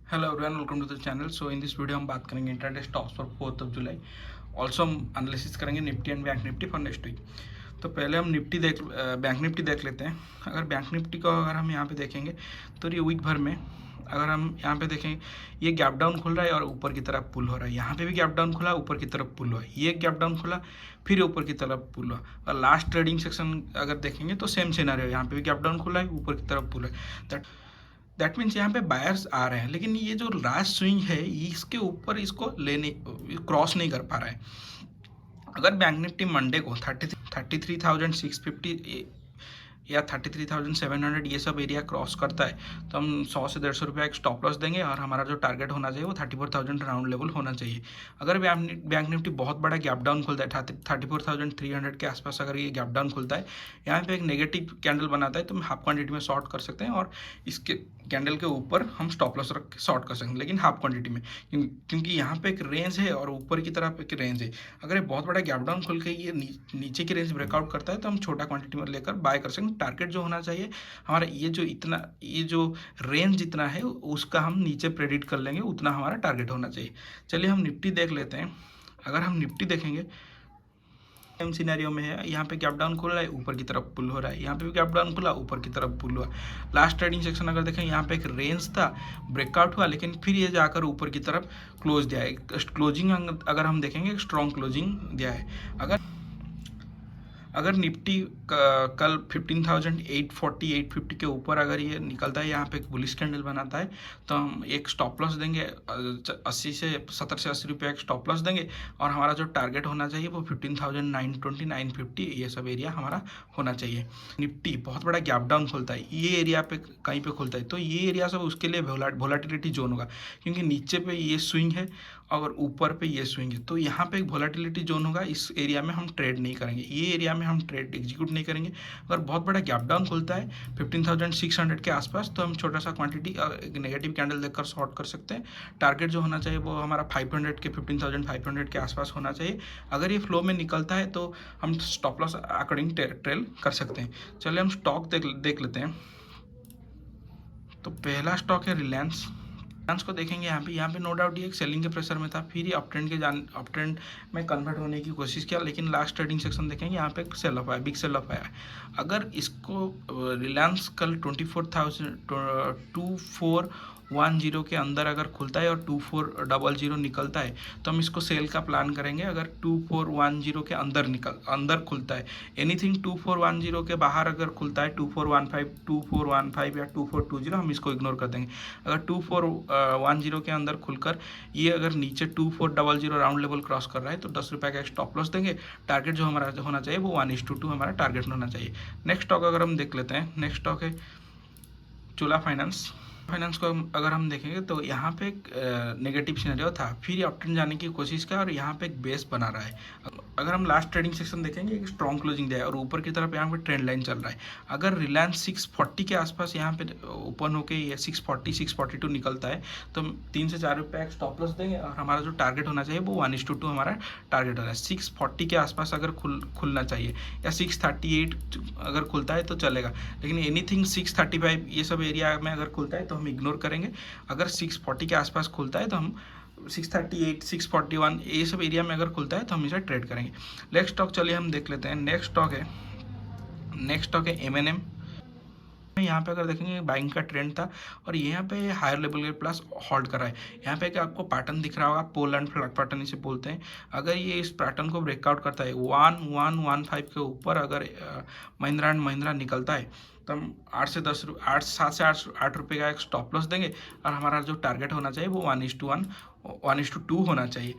Hello everyone, welcome to the channel. So in this video हम बात करेंगे intraday stocks for 4 July. Also हम analysis करेंगे Nifty and bank Nifty for next week. तो पहले हम बैंक निफ्टी देख लेते हैं। अगर बैंक निफ्टी को अगर हम यहाँ पे देखेंगे तो ये वीक भर में अगर हम यहाँ पे देखें, ये गैप डाउन खुल रहा है और ऊपर की तरफ पुल हो रहा है। यहाँ पे भी गैप डाउन खुला, ऊपर की तरफ पुल हुआ, ये गैप डाउन खुला, फिर ऊपर की तरफ पुल हुआ। और लास्ट ट्रेडिंग सेक्शन अगर देखेंगे तो सेम सिनेरियो, यहाँ पे भी गैप डाउन खुला है, ऊपर की तरफ पुल है। दैट मीन्स यहाँ पे बायर्स आ रहे हैं, लेकिन ये जो लास्ट स्विंग है इसके ऊपर इसको लेने क्रॉस नहीं कर पा रहा है। अगर बैंक निफ्टी मंडे को 33,650 या 33,700 ये सब एरिया क्रॉस करता है तो हम 100 से 150 रुपया एक स्टॉप लॉस देंगे और हमारा जो टारगेट होना चाहिए वो 34,000 राउंड लेवल होना चाहिए। अगर बैंक निफ्टी बहुत बड़ा गैप डाउन खुलता है 34,300 के आसपास, अगर ये गैप डाउन खुलता है, यहाँ पे एक नेगेटिव कैंडल बनाता है, तो हम हाफ क्वांटिटी में शॉर्ट कर सकते हैं और इसके कैंडल के ऊपर हम स्टॉप लॉस रख के शॉर्ट कर सकते हैं, लेकिन हाफ क्वांटिटी में, क्योंकि यहाँ पे एक रेंज है और ऊपर की तरफ एक रेंज है। अगर ये बहुत बड़ा गैप डाउन खुल के ये नीचे की रेंज ब्रेकआउट करता है तो हम छोटा क्वांटिटी में लेकर बाय कर सकते हैं। टारगेट जो होना चाहिए हमारा ये जो रेंज जितना है उसका हम नीचे प्रेडिक्ट कर लेंगे, उतना हमारा टारगेट होना चाहिए। चलिए हम निफ्टी देख लेते हैं। अगर हम निफ्टी देखेंगे सेम सिनेरियो में है, यहाँ पे गैप डाउन खुल रहा है, ऊपर की तरफ पुल हो रहा है, यहाँ पे भी गैप डाउन खुला, ऊपर की तरफ पुल हुआ। लास्ट ट्रेडिंग सेक्शन अगर देखें, यहाँ पे एक रेंज था, ब्रेकआउट हुआ, लेकिन फिर ये जाकर ऊपर की तरफ क्लोज दिया है। क्लोजिंग अगर हम देखेंगे, एक स्ट्रॉन्ग क्लोजिंग दिया है। अगर निफ्टी कल 15,840 850 के ऊपर अगर ये निकलता है, यहाँ पे एक बुलिश कैंडल बनाता है, तो हम एक स्टॉप लॉस देंगे 70 से 80 रुपये एक स्टॉप लॉस देंगे और हमारा जो टारगेट होना चाहिए वो 15,920 950 ये सब एरिया हमारा होना चाहिए। निफ्टी बहुत बड़ा गैप डाउन खुलता है, ये एरिया पे कहीं पे खुलता है तो ये एरिया सब उसके लिए वोलाटिलिटी जोन होगा, क्योंकि नीचे पे ये स्विंग है और ऊपर पे ये स्विंग है, तो यहाँ पे एक वोलाटिलिटी जोन होगा। इस एरिया में हम ट्रेड नहीं करेंगे, ये एरिया में हम ट्रेड एग्जीक्यूट नहीं करेंगे। अगर बहुत बड़ा गैप डाउन खुलता है 15,600 के आसपास, तो हम छोटा सा क्वांटिटी नेगेटिव कैंडल देखकर शॉर्ट कर सकते हैं। टारगेट जो होना चाहिए वो हमारा 500 के 15,500 के आसपास होना चाहिए। अगर ये फ्लो में निकलता है तो हम स्टॉप लॉस अकॉर्डिंग ट्रेल कर सकते हैं। चलिए हम स्टॉक देख लेते हैं। तो पहला स्टॉक है रिलायंस को देखेंगे। यहाँ पे नो डाउट ये एक सेलिंग के प्रेशर में था, फिर ये अप ट्रेंड में कन्वर्ट होने की कोशिश किया, लेकिन लास्ट ट्रेडिंग सेक्शन देखेंगे यहाँ पे सेल ऑफ आया, बिग सेल ऑफ आया। अगर इसको रिलायंस कल 24,10 के अंदर अगर खुलता है और 2400 निकलता है तो हम इसको सेल का प्लान करेंगे। अगर 2410 के अंदर खुलता है, एनीथिंग 2410 के बाहर अगर खुलता है, 2415 या 2420, हम इसको इग्नोर कर देंगे। अगर 2410 के अंदर खुलकर ये अगर नीचे 2400 राउंड लेवल क्रॉस कर रहा है तो 10 रुपये का स्टॉप लॉस देंगे। टारगेट जो हमारा होना चाहिए वो 1:2 हमारा टारगेट होना चाहिए। नेक्स्ट स्टॉक अगर हम देख लेते हैं, नेक्स्ट स्टॉक है चोला फाइनेंस को अगर हम देखेंगे तो यहाँ पे एक नेगेटिव सिनेरियो था, फिर ये अपट्रेंड जाने की कोशिश किया और यहाँ पे एक बेस बना रहा है। अगर हम लास्ट ट्रेडिंग सेक्शन देखेंगे, एक स्ट्रॉन्ग क्लोजिंग दिया है और ऊपर की तरफ यहाँ पे ट्रेंड लाइन चल रहा है। अगर रिलायंस 640 के आसपास यहाँ पे ओपन होके ये 642 निकलता है तो हम 3 से 4 रुपये एक स्टॉप लॉस देंगे और हमारा जो टारगेट होना चाहिए वो 1:2 हमारा टारगेट हो रहा है। 640 के आसपास अगर खुलना चाहिए, या 638 अगर खुलता है तो चलेगा, लेकिन एनीथिंग 635 ये सब एरिया में अगर खुलता है तो हम इग्नोर करेंगे। अगर 640 के आसपास खुलता है तो हम 638 641 ये सब एरिया में अगर खुलता है तो हम इसे ट्रेड करेंगे। नेक्स्ट स्टॉक चलिए हम देख लेते हैं। नेक्स्ट स्टॉक है M&M। यहाँ पे अगर देखेंगे बाइंग का ट्रेंड था और यहाँ पे हायर लेवल के प्लस होल्ड कर रहा है। यहाँ पे आपको पैटर्न दिख रहा होगा, पोल एंड फ्लैग पैटर्न इसे बोलते हैं। अगर ये इस पैटर्न को ब्रेकआउट करता है 1115 के ऊपर, अगर महिंद्रा एंड महिंद्रा निकलता है तो हम 7 से 8 रुपये का एक स्टॉप लॉस देंगे और हमारा जो टारगेट होना चाहिए वो 1:2 होना चाहिए।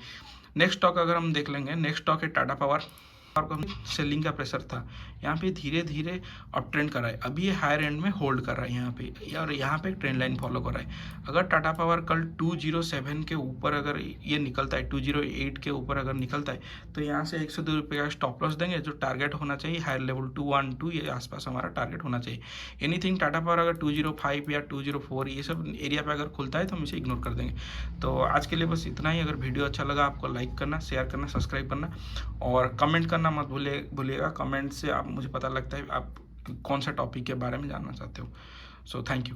नेक्स्ट स्टॉक अगर हम देख लेंगे, नेक्स्ट स्टॉक है टाटा पावर को सेलिंग का प्रेशर था, यहाँ पे धीरे धीरे अप ट्रेंड कर रहा है। अभी ये हायर एंड में होल्ड कर रहा है यहाँ पे, और यहाँ पे ट्रेंड लाइन फॉलो कर रहा है। अगर टाटा पावर कल 207 के ऊपर अगर ये निकलता है, 208 के ऊपर अगर निकलता है तो यहाँ से 1 से 2 रुपये का स्टॉप लॉस देंगे। जो टारगेट होना चाहिए हायर लेवल 212 ये आसपास हमारा टारगेट होना चाहिए। एनीथिंग टाटा पावर अगर 205 या 204 ये सब एरिया पे अगर खुलता है तो हम इसे इग्नोर कर देंगे। तो आज के लिए बस इतना ही। अगर वीडियो अच्छा लगा आपको लाइक करना, शेयर करना, सब्सक्राइब करना और कमेंट करना मत भूलिएगा। कमेंट से आप मुझे पता लगता है आप कौन सा टॉपिक के बारे में जानना चाहते हो। So thank you.